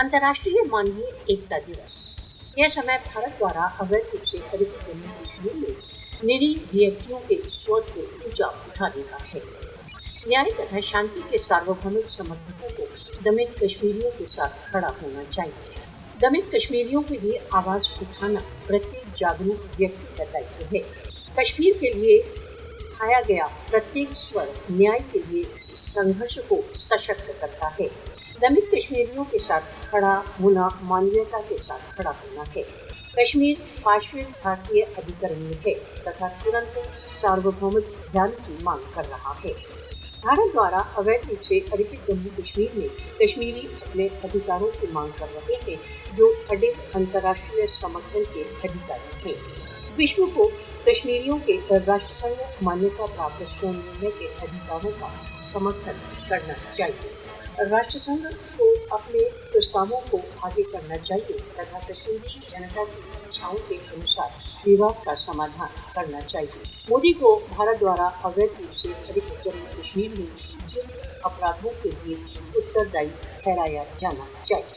अंतर्राष्ट्रीय मानवीय एकता दिवस। यह समय भारत द्वारा अवैध रूप से अधिकृत जम्मू कश्मीर में निरीह व्यक्तियों के स्वत को ऊंचा उठाने का है। न्याय तथा शांति के सार्वभौमिक समर्थकों को दमित कश्मीरियों के साथ खड़ा होना चाहिए। दमित कश्मीरियों के लिए आवाज उठाना प्रत्येक जागरूक व्यक्ति का दायित्व है। कश्मीर के लिए उठाया गया प्रत्येक स्वर न्याय के लिए संघर्ष को सशक्त करता है। दमित कश्मीरियों के साथ खड़ा होना मानवीयता के साथ खड़ा होना है। कश्मीर पार्श्विक भारतीय अधिकरण में है तथा तुरंत सार्वभौमिक ध्यान की मांग कर रहा है। भारत द्वारा अवैध रूप से अधिकृत जम्मू कश्मीर में कश्मीरी अपने अधिकारों की मांग कर रहे हैं, जो अडिग अंतर्राष्ट्रीय समर्थन के अधिकारी हैं। विश्व को कश्मीरियों के राष्ट्रसंघ मान्यता प्राप्त स्वयं निर्णय के अधिकारों का समर्थन करना चाहिए। राष्ट्रसंघ को अपने प्रस्तावों को आगे करना चाहिए तथा कश्मीरी जनता की इच्छाओं के अनुसार विवाद का समाधान करना चाहिए। मोदी को भारत द्वारा अवैध रूप से अधिकृत जम्मू कश्मीर में युद्ध अपराधों के लिए उत्तरदायी ठहराया जाना चाहिए।